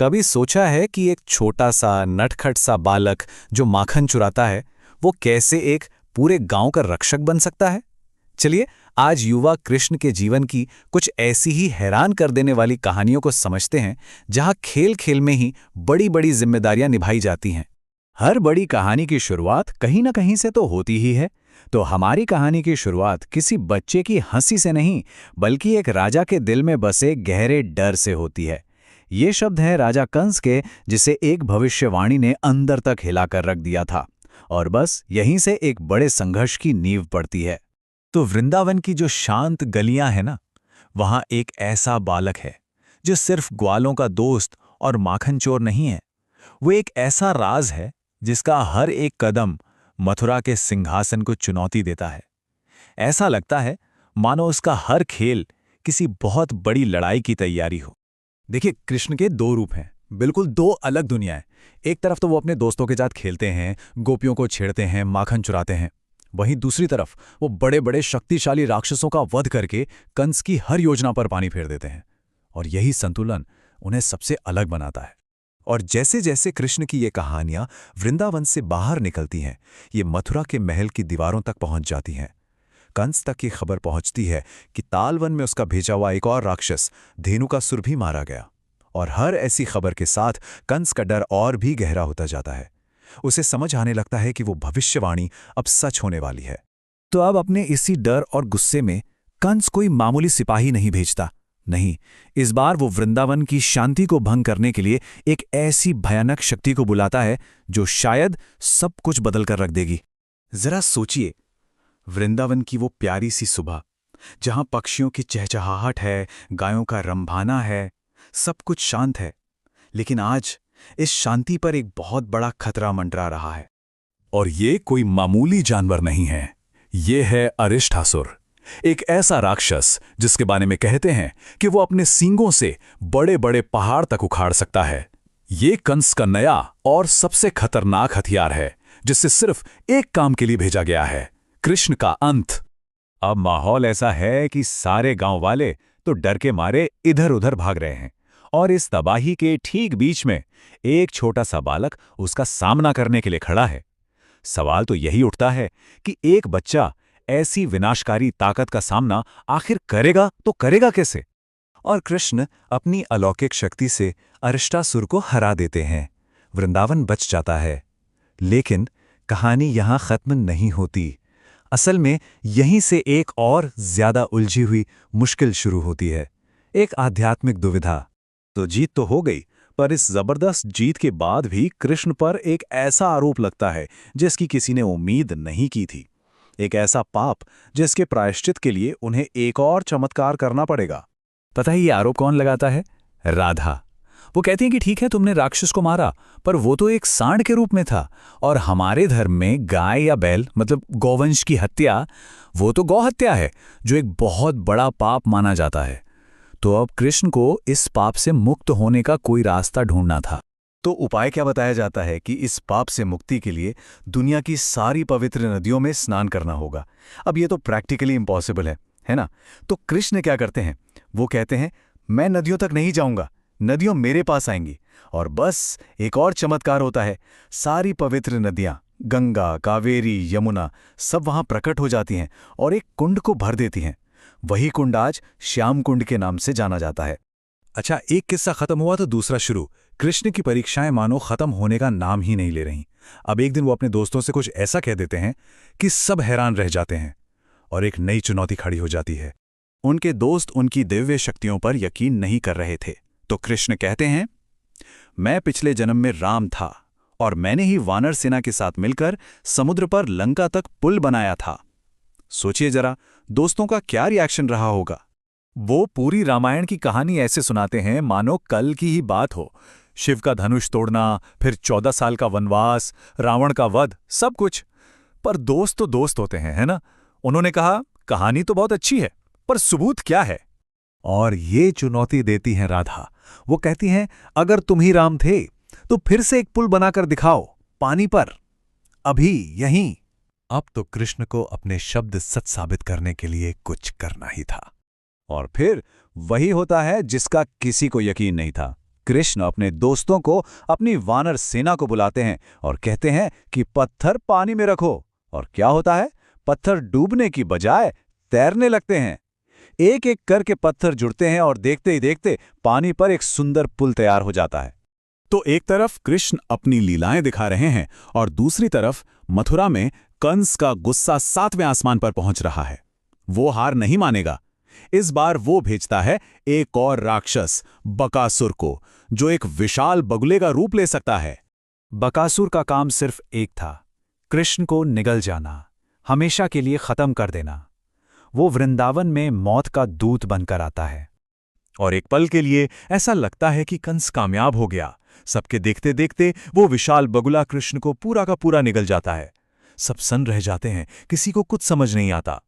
कभी सोचा है कि एक छोटा सा नटखट सा बालक जो माखन चुराता है वो कैसे एक पूरे गांव का रक्षक बन सकता है? चलिए आज युवा कृष्ण के जीवन की कुछ ऐसी ही हैरान कर देने वाली कहानियों को समझते हैं जहां खेल खेल में ही बड़ी बड़ी जिम्मेदारियां निभाई जाती हैं। हर बड़ी कहानी की शुरुआत कहीं न कहीं से तो होती ही है। तो हमारी कहानी की शुरुआत किसी बच्चे की हंसी से नहीं, बल्कि एक राजा के दिल में बसे गहरे डर से होती है। ये शब्द है राजा कंस के, जिसे एक भविष्यवाणी ने अंदर तक हिलाकर रख दिया था। और बस यहीं से एक बड़े संघर्ष की नींव पड़ती है। तो वृंदावन की जो शांत गलियां हैं ना, वहां एक ऐसा बालक है जो सिर्फ ग्वालों का दोस्त और माखन चोर नहीं है। वो एक ऐसा राज है जिसका हर एक कदम मथुरा के सिंहासन को चुनौती देता है। ऐसा लगता है मानो उसका हर खेल किसी बहुत बड़ी लड़ाई की तैयारी हो। देखिए, कृष्ण के दो रूप हैं, बिल्कुल दो अलग दुनियाएं। एक तरफ तो वो अपने दोस्तों के साथ खेलते हैं, गोपियों को छेड़ते हैं, माखन चुराते हैं। वहीं दूसरी तरफ वो बड़े बड़े शक्तिशाली राक्षसों का वध करके कंस की हर योजना पर पानी फेर देते हैं। और यही संतुलन उन्हें सबसे अलग बनाता है। और जैसे जैसे कृष्ण की ये कहानियां वृंदावन से बाहर निकलती हैं, ये मथुरा के महल की दीवारों तक पहुंच जाती हैं। कंस तक ये खबर पहुंचती है कि तालवन में उसका भेजा हुआ एक और राक्षस धेनुकासुर भी मारा गया। और हर ऐसी खबर के साथ कंस का डर और भी गहरा होता जाता है। उसे समझ आने लगता है कि वो भविष्यवाणी अब सच होने वाली है। तो अब अपने इसी डर और गुस्से में कंस कोई मामूली सिपाही नहीं भेजता। नहीं, इस बार वो वृंदावन की शांति को भंग करने के लिए एक ऐसी भयानक शक्ति को बुलाता है जो शायद सब कुछ बदल कर रख देगी। जरा सोचिए, वृंदावन की वो प्यारी सी सुबह, जहां पक्षियों की चहचहाहट है, गायों का रंभाना है, सब कुछ शांत है। लेकिन आज इस शांति पर एक बहुत बड़ा खतरा मंडरा रहा है। और ये कोई मामूली जानवर नहीं है, ये है अरिष्टासुर, एक ऐसा राक्षस जिसके बारे में कहते हैं कि वो अपने सींगों से बड़े बड़े पहाड़ तक उखाड़ सकता है। ये कंस का नया और सबसे खतरनाक हथियार है, जिससे सिर्फ एक काम के लिए भेजा गया है, कृष्ण का अंत। अब माहौल ऐसा है कि सारे गांव वाले तो डर के मारे इधर उधर भाग रहे हैं। और इस तबाही के ठीक बीच में एक छोटा सा बालक उसका सामना करने के लिए खड़ा है। सवाल तो यही उठता है कि एक बच्चा ऐसी विनाशकारी ताकत का सामना आखिर करेगा तो करेगा कैसे? और कृष्ण अपनी अलौकिक शक्ति से अरिष्टासुर को हरा देते हैं। वृंदावन बच जाता है। लेकिन कहानी यहां खत्म नहीं होती। असल में यहीं से एक और ज्यादा उलझी हुई मुश्किल शुरू होती है, एक आध्यात्मिक दुविधा। तो जीत तो हो गई, पर इस जबरदस्त जीत के बाद भी कृष्ण पर एक ऐसा आरोप लगता है जिसकी किसी ने उम्मीद नहीं की थी। एक ऐसा पाप जिसके प्रायश्चित के लिए उन्हें एक और चमत्कार करना पड़ेगा। पता है ये आरोप कौन लगाता है? राधा। वो कहती है कि ठीक है, तुमने राक्षस को मारा, पर वो तो एक सांड के रूप में था, और हमारे धर्म में गाय या बैल मतलब गौवंश की हत्या, वो तो गौ हत्या है, जो एक बहुत बड़ा पाप माना जाता है। तो अब कृष्ण को इस पाप से मुक्त होने का कोई रास्ता ढूंढना था। तो उपाय क्या बताया जाता है कि इस पाप से मुक्ति के लिए दुनिया की सारी पवित्र नदियों में स्नान करना होगा। अब ये तो प्रैक्टिकली इम्पॉसिबल है ना? तो कृष्ण क्या करते हैं? वो कहते हैं, मैं नदियों तक नहीं जाऊंगा, नदियों मेरे पास आएंगी। और बस एक और चमत्कार होता है। सारी पवित्र नदियां, गंगा, कावेरी, यमुना, सब वहां प्रकट हो जाती हैं और एक कुंड को भर देती हैं। वही कुंड आज श्याम कुंड के नाम से जाना जाता है। अच्छा, एक किस्सा खत्म हुआ तो दूसरा शुरू। कृष्ण की परीक्षाएं मानो खत्म होने का नाम ही नहीं ले रहीं। अब एक दिन वो अपने दोस्तों से कुछ ऐसा कह देते हैं कि सब हैरान रह जाते हैं, और एक नई चुनौती खड़ी हो जाती है। उनके दोस्त उनकी दिव्य शक्तियों पर यकीन नहीं कर रहे थे। तो कृष्ण कहते हैं, मैं पिछले जन्म में राम था, और मैंने ही वानर सेना के साथ मिलकर समुद्र पर लंका तक पुल बनाया था। सोचिए जरा, दोस्तों का क्या रिएक्शन रहा होगा। वो पूरी रामायण की कहानी ऐसे सुनाते हैं मानो कल की ही बात हो। शिव का धनुष तोड़ना, फिर 14 साल का वनवास, रावण का वध, सब कुछ। पर दोस्त तो दोस्त होते हैं, है ना? उन्होंने कहा, कहानी तो बहुत अच्छी है, पर सबूत क्या है? और ये चुनौती देती हैं राधा। वो कहती हैं, अगर तुम ही राम थे तो फिर से एक पुल बनाकर दिखाओ, पानी पर, अभी यहीं। अब तो कृष्ण को अपने शब्द सच साबित करने के लिए कुछ करना ही था। और फिर वही होता है जिसका किसी को यकीन नहीं था। कृष्ण अपने दोस्तों को, अपनी वानर सेना को बुलाते हैं और कहते हैं कि पत्थर पानी में रखो। और क्या होता है? पत्थर डूबने की बजाय तैरने लगते हैं। एक एक करके पत्थर जुड़ते हैं और देखते ही देखते पानी पर एक सुंदर पुल तैयार हो जाता है। तो एक तरफ कृष्ण अपनी लीलाएं दिखा रहे हैं और दूसरी तरफ मथुरा में कंस का गुस्सा 7वें आसमान पर पहुंच रहा है। वो हार नहीं मानेगा। इस बार वो भेजता है एक और राक्षस बकासुर को, जो एक विशाल बगुले का रूप ले सकता है। बकासुर का काम सिर्फ एक था, कृष्ण को निगल जाना, हमेशा के लिए खत्म कर देना। वो वृंदावन में मौत का दूत बनकर आता है और एक पल के लिए ऐसा लगता है कि कंस कामयाब हो गया। सबके देखते देखते वो विशाल बगुला कृष्ण को पूरा का पूरा निगल जाता है। सब सन्न रह जाते हैं, किसी को कुछ समझ नहीं आता।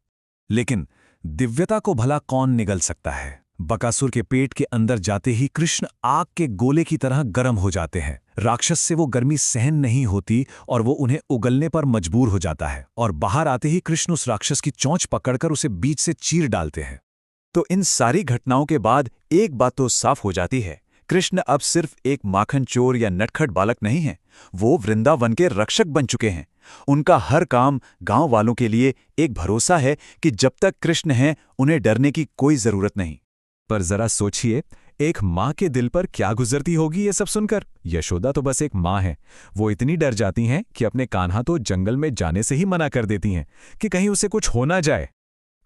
लेकिन दिव्यता को भला कौन निगल सकता है? बकासुर के पेट के अंदर जाते ही कृष्ण आग के गोले की तरह गर्म हो जाते हैं। राक्षस से वो गर्मी सहन नहीं होती और वो उन्हें उगलने पर मजबूर हो जाता है। और बाहर आते ही कृष्ण उस राक्षस की चोंच पकड़कर उसे बीच से चीर डालते हैं। तो इन सारी घटनाओं के बाद एक बात तो साफ हो जाती है, कृष्ण अब सिर्फ एक माखन चोर या नटखट बालक नहीं है, वो वृंदावन के रक्षक बन चुके हैं। उनका हर काम गांव वालों के लिए एक भरोसा है कि जब तक कृष्ण हैं उन्हें डरने की कोई जरूरत नहीं। पर जरा सोचिए, एक माँ के दिल पर क्या गुजरती होगी ये सब सुनकर। यशोदा तो बस एक माँ है। वो इतनी डर जाती हैं कि अपने कान्हा तो जंगल में जाने से ही मना कर देती हैं कि कहीं उसे कुछ हो ना जाए।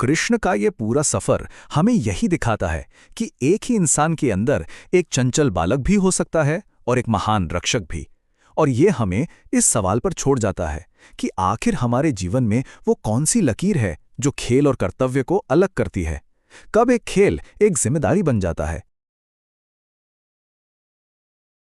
कृष्ण का ये पूरा सफर हमें यही दिखाता है कि एक ही इंसान के अंदर एक चंचल बालक भी हो सकता है और एक महान रक्षक भी। और ये हमें इस सवाल पर छोड़ जाता है कि आखिर हमारे जीवन में वो कौन सी लकीर है जो खेल और कर्तव्य को अलग करती है। कब एक खेल एक जिम्मेदारी बन जाता है